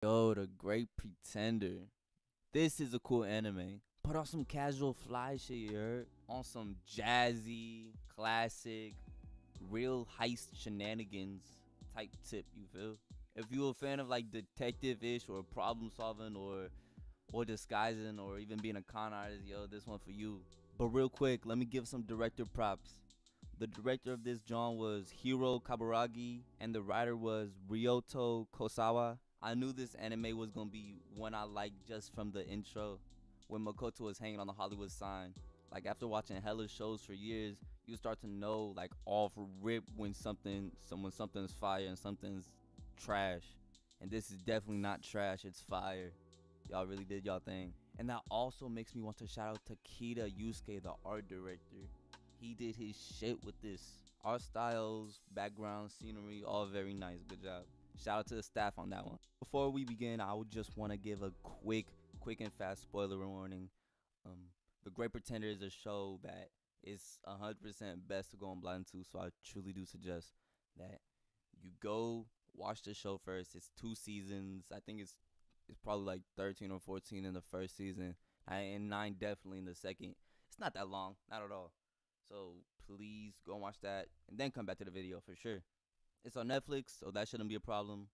Yo, The Great Pretender. This is a cool anime. Put on some casual fly shit, you heard? On some jazzy, classic, real heist shenanigans type tip, you feel? If you a fan of like detective-ish or problem solving or disguising or even being a con artist, yo, this one for you. But real quick, let me give some director props. The director of this John was Hiro Kaburagi, and the writer was Ryota Kosawa. I knew this anime was gonna be one I liked just from the intro, when Makoto was hanging on the Hollywood sign. Like after watching hella shows for years, you start to know like off rip when something's fire and something's trash. And this is definitely not trash, it's fire. Y'all really did y'all thing. And that also makes me want to shout out to Kita Yusuke, the art director. He did his shit with this. Art styles, background, scenery, all very nice. Good job. Shout out to the staff on that one. Before we begin, I would just want to give a quick and fast spoiler warning. Um, The Great Pretender is a show that is 100% best to go on blind to, so I truly do suggest that you go watch the show first. It's 2 seasons. I think it's probably like 13 or 14 in the first season, and 9 definitely in the second. It's not that long, not at all. So please go and watch that and then come back to the video for sure. It's on Netflix, so that shouldn't be a problem.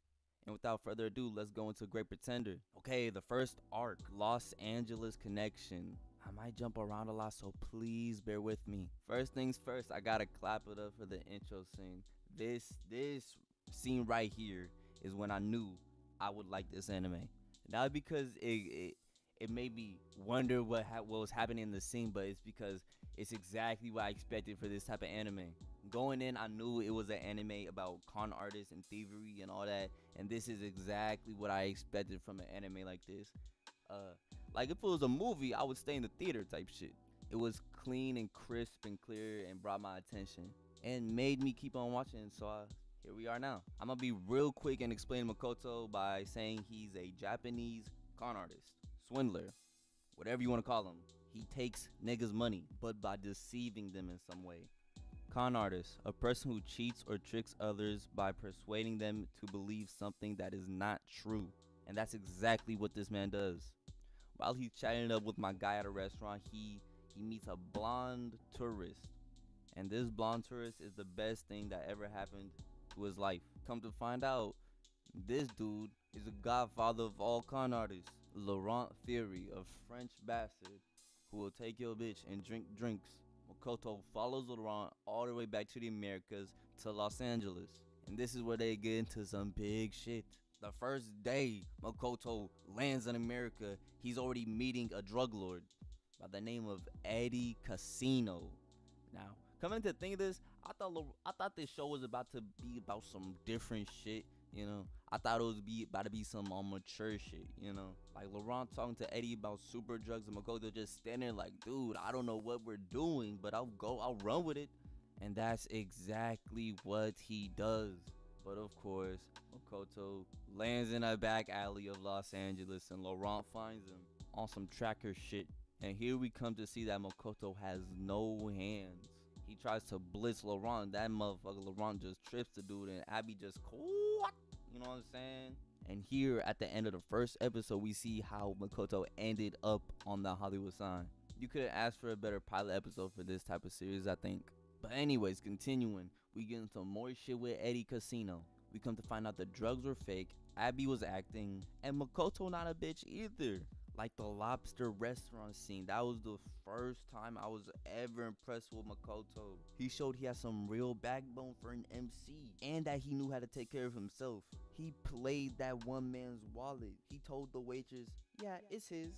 And without further ado, let's go into Great Pretender. Okay, the first arc, Los Angeles Connection. I might jump around a lot, so please bear with me. First things first, I gotta clap it up for the intro scene. This scene right here is when I knew I would like this anime. Not because it made me wonder what was happening in the scene, but it's because it's exactly what I expected for this type of anime. Going in, I knew it was an anime about con artists and thievery and all that, and this is exactly what I expected from an anime like this. Like if it was a movie, I would stay in the theater type shit. It was clean and crisp and clear and brought my attention and made me keep on watching. So here we are now. I'm gonna be real quick and explain Makoto by saying he's a Japanese con artist, swindler, whatever you want to call him. He takes niggas' money, but by deceiving them in some way. Con artist, a person who cheats or tricks others by persuading them to believe something that is not true. And that's exactly what this man does. While he's chatting it up with my guy at a restaurant, he meets a blonde tourist. And this blonde tourist is the best thing that ever happened to his life. Come to find out, this dude is the godfather of all con artists. Laurent Theory, a French bastard who will take your bitch and drink drinks. Makoto follows Laurent all the way back to the Americas to Los Angeles. And this is where they get into some big shit. The first day Makoto lands in America, he's already meeting a drug lord by the name of Eddie Casino. Now, coming to think of this, I thought this show was about to be about some different shit. I thought it was about to be some mature shit. Like Laurent talking to Eddie about super drugs and Makoto just standing there like, dude, I don't know what we're doing, but I'll run with it. And that's exactly what he does. But of course, Makoto lands in a back alley of Los Angeles and Laurent finds him on some tracker shit. And here we come to see that Makoto has no hands. He tries to blitz Laurent. That motherfucker Laurent just trips the dude and Abby just what? You know what I'm saying? And here at the end of the first episode, we see how Makoto ended up on the Hollywood sign. You could have asked for a better pilot episode for this type of series, I think. But anyways, continuing, we get into more shit with Eddie Casino. We come to find out the drugs were fake, Abby was acting, and Makoto not a bitch either. Like the lobster restaurant scene, that was the first time I was ever impressed with Makoto. He showed he had some real backbone for an MC, and that he knew how to take care of himself. He played that one man's wallet. He told the waitress, yeah, it's his.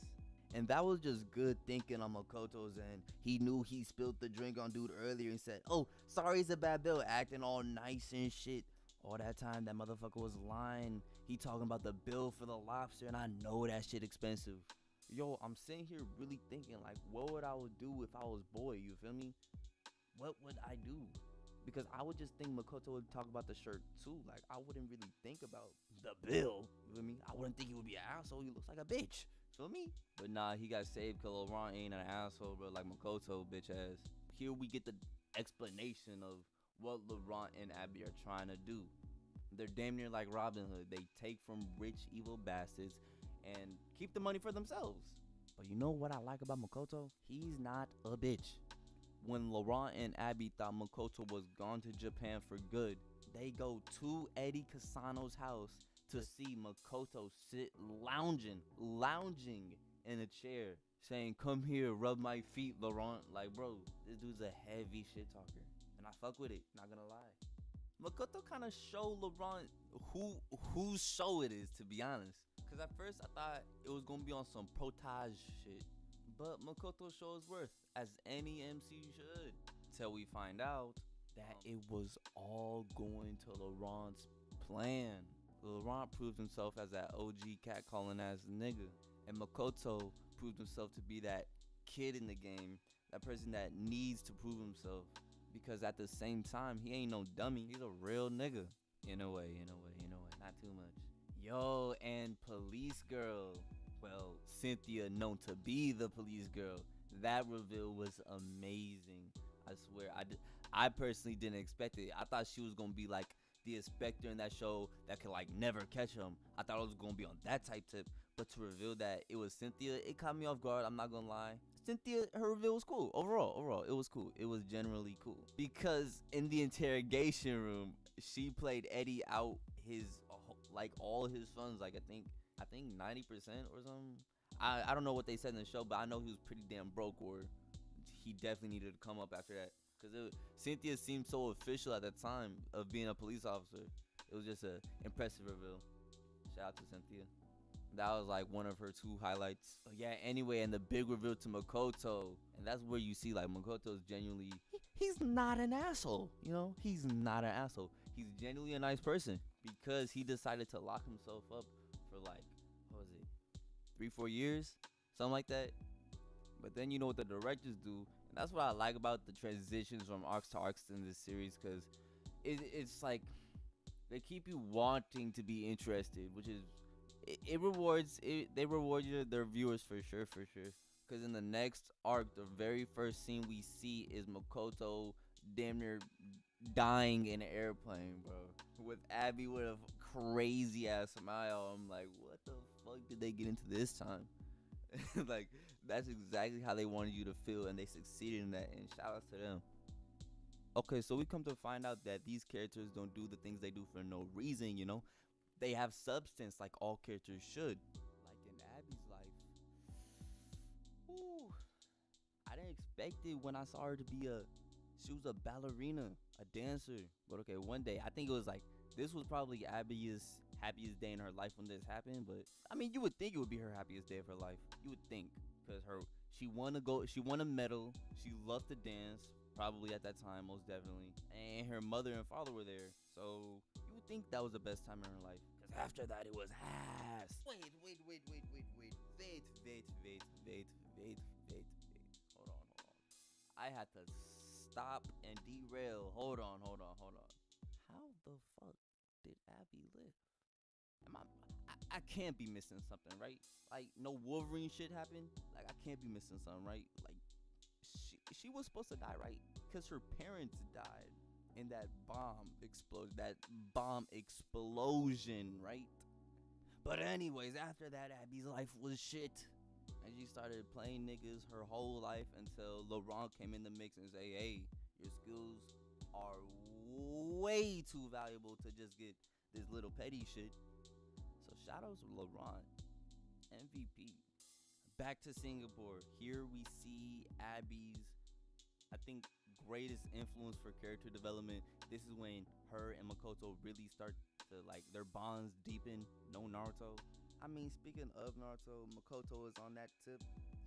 And that was just good thinking on Makoto's end. He knew he spilled the drink on dude earlier and said, oh, sorry, it's a bad bill, acting all nice and shit. All that time, that motherfucker was lying. He talking about the bill for the lobster, and I know that shit expensive. Yo, I'm sitting here really thinking, like, what would I do if I was boy, you feel me? What would I do? Because I would just think Makoto would talk about the shirt too. Like, I wouldn't really think about the bill, you feel me? I wouldn't think he would be an asshole. He looks like a bitch, feel me? But nah, he got saved because Laurent ain't an asshole, bro, like Makoto, bitch ass. Here we get the explanation of what Laurent and Abby are trying to do. They're damn near like Robin Hood. They take from rich, evil bastards and keep the money for themselves. But you know what I like about Makoto? He's not a bitch. When Laurent and Abby thought Makoto was gone to Japan for good, they go to Eddie Kasano's house to see Makoto sit lounging in a chair, saying, "Come here, rub my feet, Laurent." Like, bro, this dude's a heavy shit talker, and I fuck with it. Not gonna lie. Makoto kind of show Laurent whose show it is, to be honest. Cause at first I thought it was gonna be on some protage shit, but Makoto shows worth, as any MC should. Till we find out that it was all going to Laurent's plan. Laurent proved himself as that OG catcalling ass nigga, and Makoto proved himself to be that kid in the game, that person that needs to prove himself. Because at the same time, he ain't no dummy. He's a real nigga. In a way. Not too much. Yo, and Police Girl. Well, Cynthia known to be the Police Girl. That reveal was amazing. I swear. I personally didn't expect it. I thought she was going to be like the inspector in that show that could like never catch him. I thought it was going to be on that type tip. But to reveal that it was Cynthia, it caught me off guard. I'm not going to lie. Cynthia, her reveal was cool. Overall, it was cool. It was generally cool. Because in the interrogation room, she played Eddie out his, like all his funds. Like I think 90% or something. I don't know what they said in the show, but I know he was pretty damn broke, or he definitely needed to come up after that. Because Cynthia seemed so official at that time of being a police officer. It was just an impressive reveal. Shout out to Cynthia. That was like one of her 2 highlights. But yeah, anyway, and the big reveal to Makoto. And that's where you see like Makoto is genuinely, he's not an asshole. You know, he's not an asshole. He's genuinely a nice person because he decided to lock himself up for like, what was it, 3-4 years? Something like that. But then you know what the directors do. And that's what I like about the transitions from arcs to arcs in this series. Because it's like they keep you wanting to be interested, which is, it rewards it. They reward their viewers for sure. Because in the next arc, the very first scene we see is Makoto damn near dying in an airplane, bro, with Abby with a crazy ass smile. I'm like, what the fuck did they get into this time? Like, that's exactly how they wanted you to feel, and they succeeded in that. And shout out to them. Okay, so we come to find out that these characters don't do the things they do for no reason, you know? They have substance like all characters should. Like in Abby's life. Ooh. I didn't expect it when I saw her to be she was a ballerina, a dancer. But okay, one day, I think it was like, this was probably Abby's happiest day in her life when this happened. But I mean, you would think it would be her happiest day of her life. You would think. Because she won a medal. She loved to dance. Probably at that time, most definitely. And her mother and father were there. So you would think that was the best time in her life. Because after that, it was ass. Wait. Hold on. I had to stop and derail. Hold on. How the fuck did Abby live? I can't be missing something, right? Like, no Wolverine shit happened. Like, I can't be missing something, right? Like, she was supposed to die, right? Because her parents died in that bomb explosion, right? But anyways, after that, Abby's life was shit. And she started playing niggas her whole life until Laurent came in the mix and say, hey, your skills are way too valuable to just get this little petty shit. So shout out to Laurent, MVP. Back to Singapore. Here we see Abby's, I think, greatest influence for character development. This is when her and Makoto really start to, like, their bonds deepen. No Naruto. I mean, speaking of Naruto, Makoto is on that tip.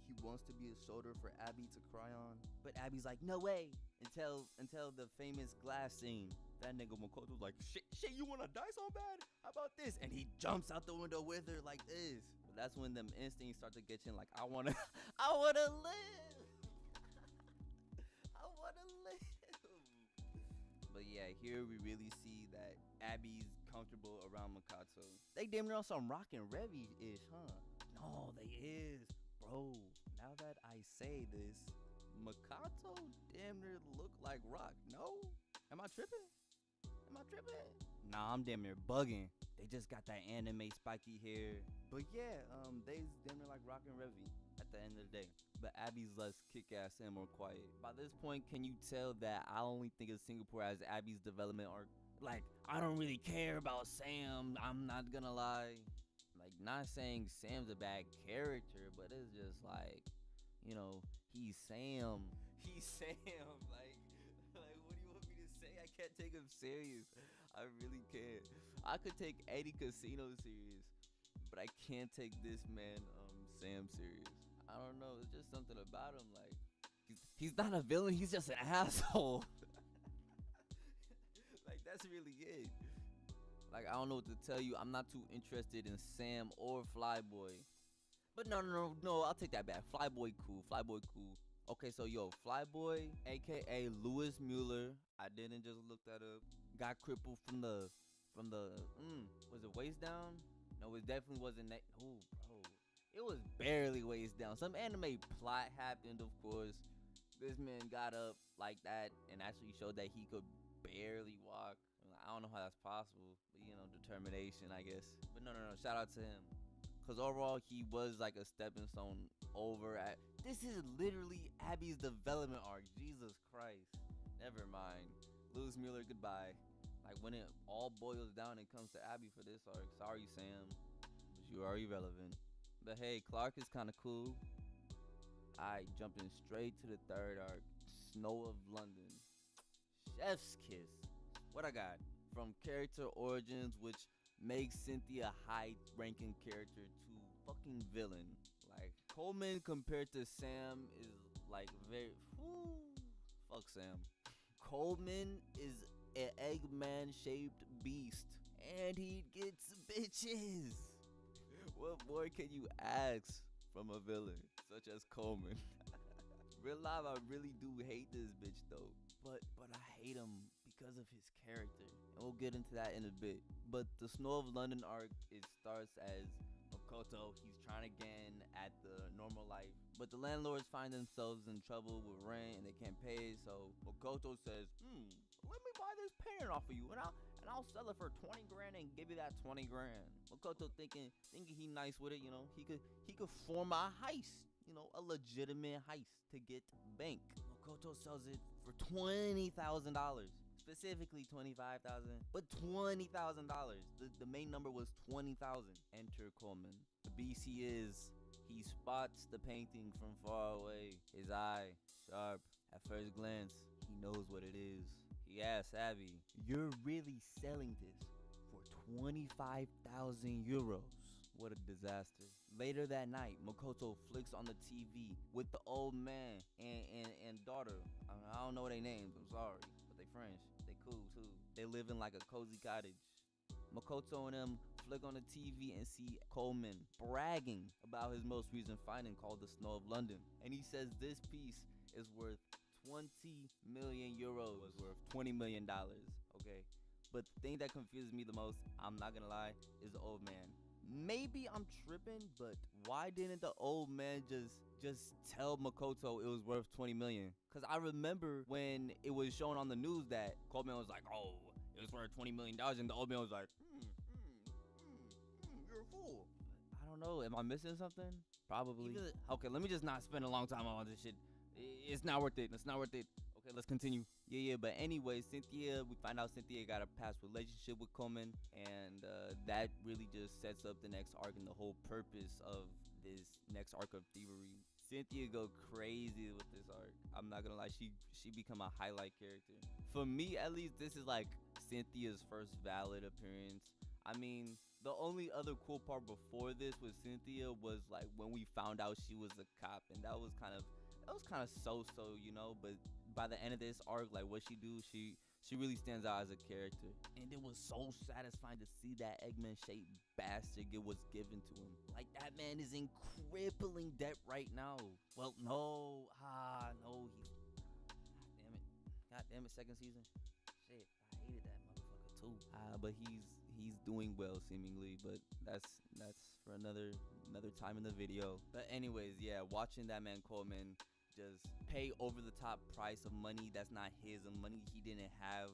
He wants to be a shoulder for Abby to cry on. But Abby's like, no way. Until the famous glass scene. That nigga Makoto's like, shit, you wanna die so bad? How about this? And he jumps out the window with her like this. But that's when them instincts start to get you in, like, I wanna live. I wanna live. But yeah, here we really see that Abby's comfortable around Makoto. They damn near on some Rock and Revy-ish, huh? No, they is. Bro, now that I say this, Makoto damn near look like Rock. No? Am I tripping? Am I tripping? Nah, I'm damn near bugging. They just got that anime spiky hair. But yeah, they damn near like rockin' Revy at the end of the day. But Abby's less kick-ass and more quiet. By this point, can you tell that I only think of Singapore as Abby's development arc? Like, I don't really care about Sam, I'm not gonna lie. Like, not saying Sam's a bad character, but it's just like, you know, he's Sam. He's Sam. Like, what do you want me to say? I can't take him serious. I really can't. I could take Eddie Casino serious, but I can't take this man, Sam, serious. I don't know. It's just something about him. Like, he's not a villain. He's just an asshole. Like, that's really it. Like, I don't know what to tell you. I'm not too interested in Sam or Flyboy. But no, I'll take that back. Flyboy cool. Okay, so yo, Flyboy, a.k.a. Louis Mueller. I didn't just look that up. Got crippled from the was it waist down? No, it definitely wasn't that. Oh, bro. It was barely waist down. Some anime plot happened, of course. This man got up like that and actually showed that he could barely walk. I don't know how that's possible, but you know, determination, I guess. But no, shout out to him. Cause overall, he was like a stepping stone over at. This is literally Abby's development arc. Jesus Christ. Never mind. Louis Mueller, goodbye. Like, when it all boils down and comes to Abby for this arc, sorry Sam, but you are irrelevant. But hey, Clark is kind of cool. Alright, jumping straight to the third arc, Snow of London. Chef's kiss. What I got? From character origins, which makes Cynthia a high-ranking character, to fucking villain. Like, Coleman compared to Sam is like very. Fuck Sam. Coleman is an Eggman-shaped beast, and he gets bitches. What more can you ask from a villain such as Coleman? Real life, I really do hate this bitch though, but I hate him because of his character, and we'll get into that in a bit. But the Snow of London arc, it starts as Makoto. He's trying to get in at the normal life, but the landlords find themselves in trouble with rent and they can't pay. So Makoto says, let me buy this painting off of you, and I'll sell it for 20 grand and give you that 20 grand. Makoto thinking he nice with it, you know, he could form a heist, you know, a legitimate heist to get bank. Makoto sells it for $20,000. Specifically $25,000, but $20,000. The main number was 20,000. Enter Coleman. The beast he is. He spots the painting from far away. His eye, sharp. At first glance, he knows what it is. He asks Abby, "You're really selling this for 25,000 euros?" What a disaster. Later that night, Makoto flicks on the TV with the old man and daughter. I don't know their names, I'm sorry, but they French. They cool too. They live in like a cozy cottage. Makoto and them flick on the TV and see Coleman bragging about his most recent finding called the Snow of London. And he says this piece is worth 20 million euros, was worth $20 million, okay? But the thing that confuses me the most, I'm not gonna lie, is the old man. Maybe I'm tripping, but why didn't the old man just tell Makoto it was worth 20 million? Because I remember when it was shown on the news that Coleman was like, oh, it was worth $20 million, and the old man was like, you're a fool. But I don't know, am I missing something? Probably. Okay, let me just not spend a long time on this shit. It's not worth it. Okay, let's continue. Yeah, but anyway, we find out Cynthia got a past relationship with Coleman, and that really just sets up the next arc and the whole purpose of this next arc of thievery. Cynthia go crazy with this arc. I'm not gonna lie, she become a highlight character. For me, at least, this is like Cynthia's first valid appearance. I mean, the only other cool part before this with Cynthia was like when we found out she was a cop, and that was kind of so-so, you know. But by the end of this arc, like what she do, she really stands out as a character. And it was so satisfying to see that Eggman-shaped bastard get what's given to him. Like, that man is in crippling debt right now. Well, no, God damn it, second season. Shit, I hated that motherfucker too. But he's doing well seemingly, but that's for another time in the video. But anyways, yeah, watching that man Coleman just pay over the top price of money that's not his, and money he didn't have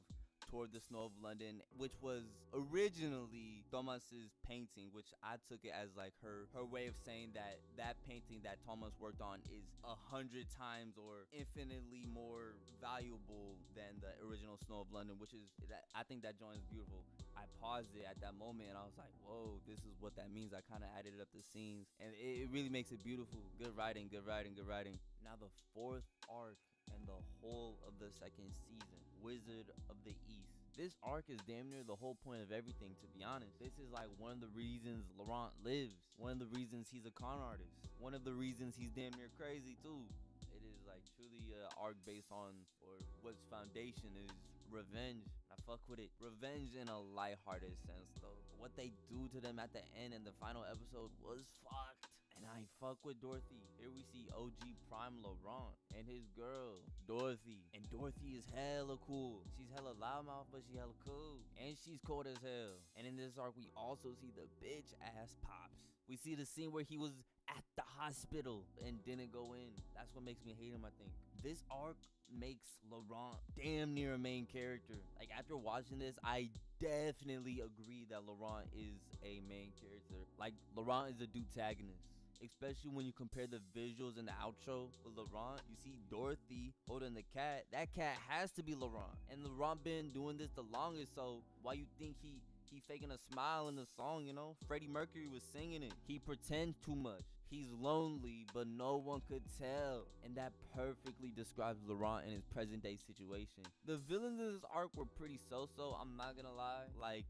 toward the snow of London, which was originally Thomas's painting, which I took it as like her way of saying that that painting that Thomas worked on is 100 times or infinitely more valuable than the original snow of London, which is that I think that joint is beautiful. I paused it at that moment and I was like, whoa, this is what that means. I kind of added up the scenes and it really makes it beautiful. Good writing, good writing, good writing. Now the fourth arc and the whole of the second season, Wizard of the East. This arc is damn near the whole point of everything, to be honest. This is like one of the reasons Laurent lives. One of the reasons he's a con artist. One of the reasons he's damn near crazy too. It is like truly an arc based on, or what's foundation is revenge. I fuck with it. Revenge in a lighthearted sense though. What they do to them at the end in the final episode was fucked. And I fuck with Dorothy. Here we see OG Prime Laurent and his girl, Dorothy. And Dorothy is hella cool. She's hella loudmouth, but she hella cool. And she's cold as hell. And in this arc, we also see the bitch ass Pops. We see the scene where he was at the hospital and didn't go in. That's what makes me hate him, I think. This arc makes Laurent damn near a main character. Like after watching this, I definitely agree that Laurent is a main character. Like Laurent is a dudetagonist. Especially when you compare the visuals in the outro with Laurent. You see Dorothy holding the cat. That cat has to be Laurent. And Laurent been doing this the longest, so why you think he faking a smile in the song, you know? Freddie Mercury was singing it. He pretends too much. He's lonely, but no one could tell. And that perfectly describes Laurent in his present day situation. The villains in this arc were pretty so-so, I'm not gonna lie. Like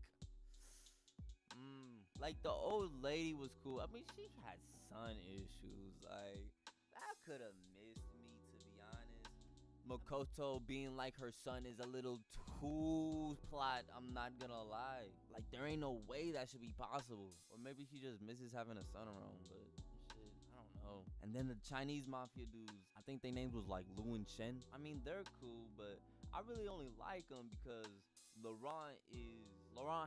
the old lady was cool. I mean, she had son issues. Like, that could have missed me, to be honest. Makoto being like her son is a little too plot, I'm not gonna lie. Like, there ain't no way that should be possible. Or maybe she just misses having a son around, but shit, I don't know. And then the Chinese mafia dudes, I think their names was like Lu and Chen. I mean, they're cool, but I really only like them because Laurent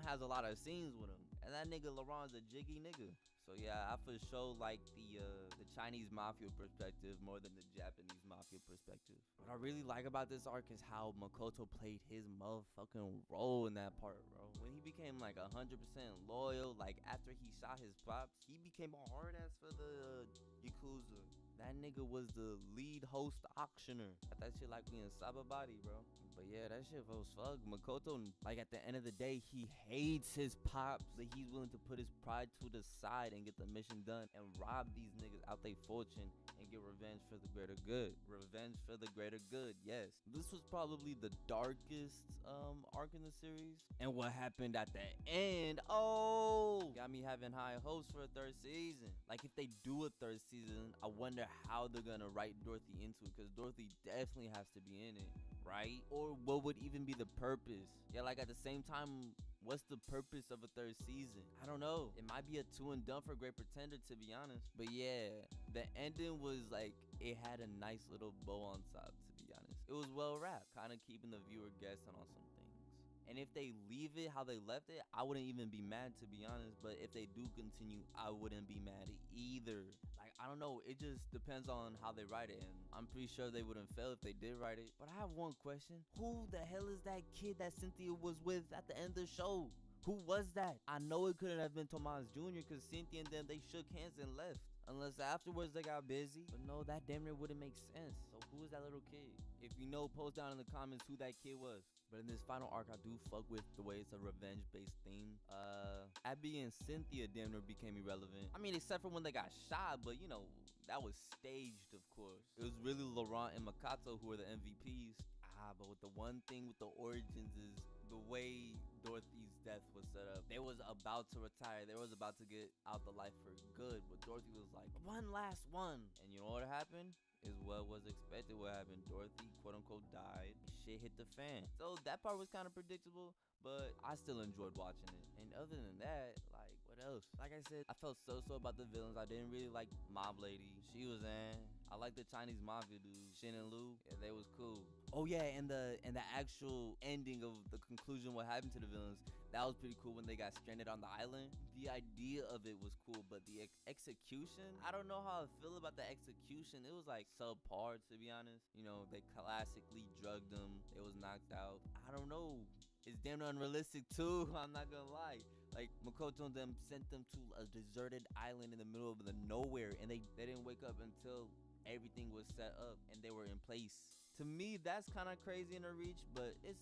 has a lot of scenes with him. And that nigga Laurent's a jiggy nigga. So yeah, I for sure like the Chinese mafia perspective more than the Japanese mafia perspective. What I really like about this arc is how Makoto played his motherfucking role in that part, bro. When he became like 100% loyal, like after he shot his pops, he became a hard ass for the Yakuza. That nigga was the lead host auctioneer. Got that shit like we in Sababody, bro. But yeah, that shit was fuck. Makoto, like at the end of the day, he hates his pops, but he's willing to put his pride to the side and get the mission done and rob these niggas out they fortune and get revenge for the greater good. Revenge for the greater good, yes. This was probably the darkest arc in the series. And what happened at the end, oh, got me having high hopes for a third season. Like if they do a third season, I wonder how they're gonna write Dorothy into it, because Dorothy definitely has to be in it, right? Or what would even be the purpose? Yeah, like at the same time, what's the purpose of a third season? I don't know. It might be a 2 and done for Great Pretender, to be honest. But yeah, the ending was like, it had a nice little bow on top, to be honest. It was well wrapped, kind of keeping the viewer guessing on some things. And if they leave it how they left it, I wouldn't even be mad, to be honest. But if they do continue, I wouldn't be mad either. Like, I don't know. It just depends on how they write it. And I'm pretty sure they wouldn't fail if they did write it. But I have one question. Who the hell is that kid that Cynthia was with at the end of the show? Who was that? I know it couldn't have been Tomas Jr. because Cynthia and them, they shook hands and left. Unless afterwards they got busy. But no, that damn near wouldn't make sense. So who is that little kid? If you know, post down in the comments who that kid was. But in this final arc, I do fuck with the way it's a revenge-based theme. Abby and Cynthia damn near became irrelevant. I mean, except for when they got shot, but you know, that was staged, of course. It was really Laurent and Makoto who were the MVPs. But with the one thing with the origins is the way Dorothy's death was set up. They was about to retire. They was about to get out the life for good. But Dorothy was like, one last one. And you know what happened? Is what was expected what happened. Dorothy, quote unquote, died. Shit hit the fan. So that part was kind of predictable, but I still enjoyed watching it. And other than that, like, what else? Like I said, I felt so about the villains. I didn't really like Mob Lady. She was I like the Chinese mafia dudes, Shin and Lu. Yeah, they was cool. Oh yeah, and the actual ending of the conclusion, what happened to the villains, that was pretty cool when they got stranded on the island. The idea of it was cool, but the execution, I don't know how I feel about the execution. It was like subpar, to be honest. You know, they classically drugged them. They was knocked out. I don't know. it's damn unrealistic too. I'm not gonna lie. Like Makoto and them sent them to a deserted island in the middle of the nowhere, and they didn't wake up until everything was set up and they were in place. To me, that's kind of crazy in a reach, but it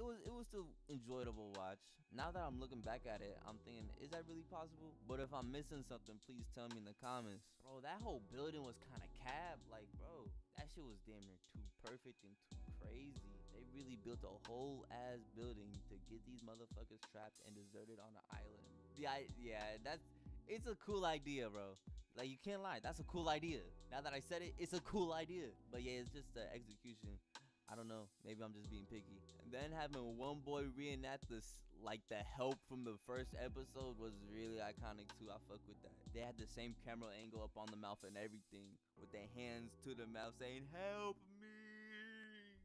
was still enjoyable to watch. Now that I'm looking back at it, I'm thinking, is that really possible? But if I'm missing something, please tell me in the comments. Bro, that whole building was kind of cab. Like, bro, that shit was damn near too perfect and too crazy. They really built a whole ass building to get these motherfuckers trapped and deserted on an island. Yeah, it's a cool idea, bro. Like, you can't lie, that's a cool idea. Now that I said it, it's a cool idea. But yeah, it's just the execution. I don't know, maybe I'm just being picky. And then having one boy reenact this, like the help from the first episode, was really iconic too. I fuck with that. They had the same camera angle up on the mouth and everything, with their hands to the mouth saying, help me.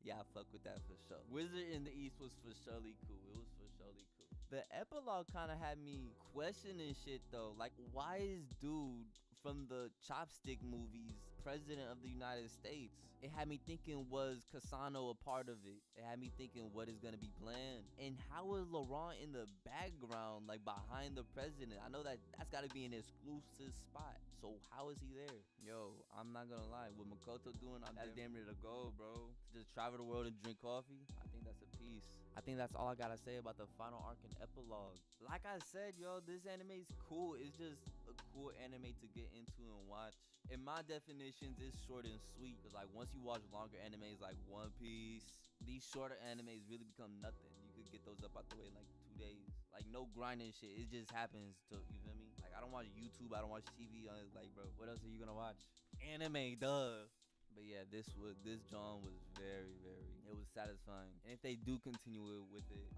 Yeah, I fuck with that for sure. Wizard in the East was for surely cool. It was for surely cool. The epilogue kind of had me questioning shit though. Like, why is dude from the Chopstick movies president of the United States? It had me thinking, was Kasano a part of it? It had me thinking, what is gonna be planned? And how is Laurent in the background, like behind the president? I know that's gotta be an exclusive spot. So how is he there? Yo, I'm not gonna lie. What Makoto doing, that's damn near to go, bro. Just travel the world and drink coffee. I think that's a piece. I think that's all I gotta say about the final arc and epilogue. Like I said, yo, this anime is cool. It's just a cool anime to get into and watch. In my definitions, it's short and sweet. Cause like once you watch longer animes like One Piece, these shorter animes really become nothing. You could get those up out the way in like 2 days. Like no grinding shit. It just happens to, you feel me? Like I don't watch YouTube. I don't watch TV. Like, bro, what else are you gonna watch? Anime, duh. But yeah, this John was very, it was satisfying. And if they do continue with it,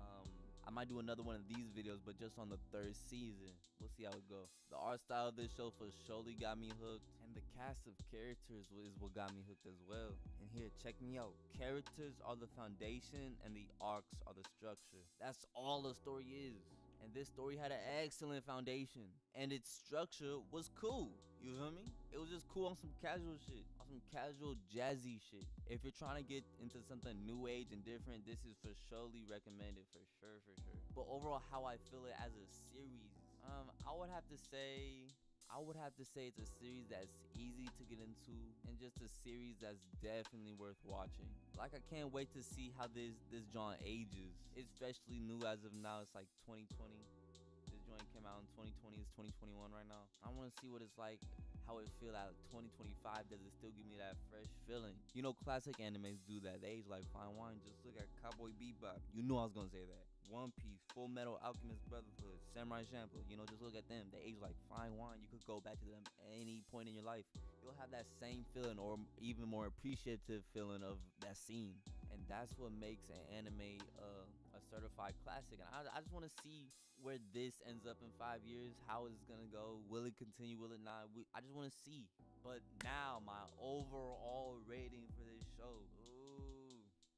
I might do another one of these videos, but just on the 3rd season. We'll see how it goes. The art style of this show for surely got me hooked, and the cast of characters is what got me hooked as well. And here, check me out. Characters are the foundation, and the arcs are the structure. That's all the story is. And this story had an excellent foundation, and its structure was cool. You feel me? It was just cool on some casual shit, on some casual jazzy shit. If you're trying to get into something new age and different, this is for surely recommended, for sure. But overall, how I feel it as a series, I would have to say it's a series that's easy to get into, and just a series that's definitely worth watching. Like, I can't wait to see how this joint ages. It's especially new as of now. It's like 2020. This joint came out in 2020. It's 2021 right now. I want to see what it's like, how it feel at 2025. Does it still give me that fresh feeling? You know, classic animes do that. They age like fine wine. Just look at Cowboy Bebop. You knew I was gonna say that. One Piece, Full Metal Alchemist Brotherhood, Samurai Champloo. You know, just look at them. They age like fine wine. You could go back to them at any point in your life. You'll have that same feeling, or even more appreciative feeling of that scene. And that's what makes an anime a certified classic. And I just want to see where this ends up in 5 years. How it's gonna go? Will it continue? Will it not? I just want to see. But now my overall rating for this show,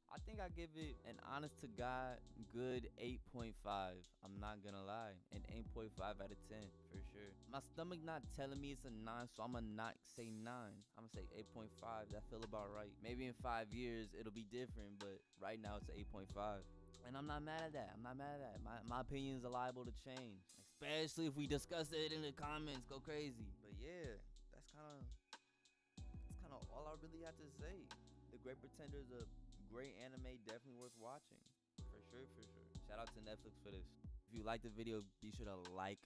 I think I give it an honest to God good 8.5. I'm not gonna lie, an 8.5 out of 10 for sure. My stomach not telling me it's a 9, so I'm gonna not say 9. I'm gonna say 8.5. That feel about right. Maybe in 5 years it'll be different, but right now it's an 8.5. And I'm not mad at that. My opinions are liable to change, especially if we discuss it in the comments. Go crazy. But yeah, that's kind of all I really have to say. The Great Pretender is a great anime, definitely worth watching. For sure. Shout out to Netflix for this. If you like the video, be sure to like,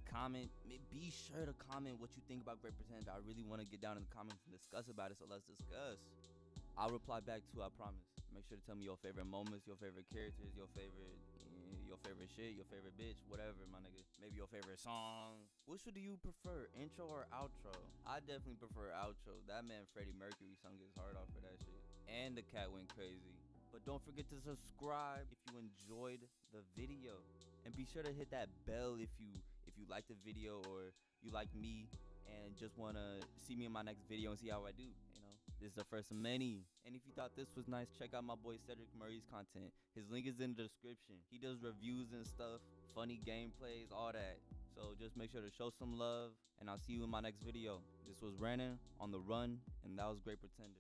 comment. Be sure to comment what you think about Great Pretender. I really want to get down in the comments and discuss about it, so let's discuss. I'll reply back too, I promise. Make sure to tell me your favorite moments, your favorite characters, your favorite shit, your favorite bitch, whatever, my nigga. Maybe your favorite song. Which one do you prefer, intro or outro? I definitely prefer outro. That man Freddie Mercury sung his heart off for that shit. And the cat went crazy. But don't forget to subscribe if you enjoyed the video. And be sure to hit that bell if you like the video, or you like me and just want to see me in my next video and see how I do, you know. This is the first of many. And if you thought this was nice, check out my boy Cedric Murray's content. His link is in the description. He does reviews and stuff, funny gameplays, all that. So just make sure to show some love, and I'll see you in my next video. This was Brannon on the run, and that was Great Pretender.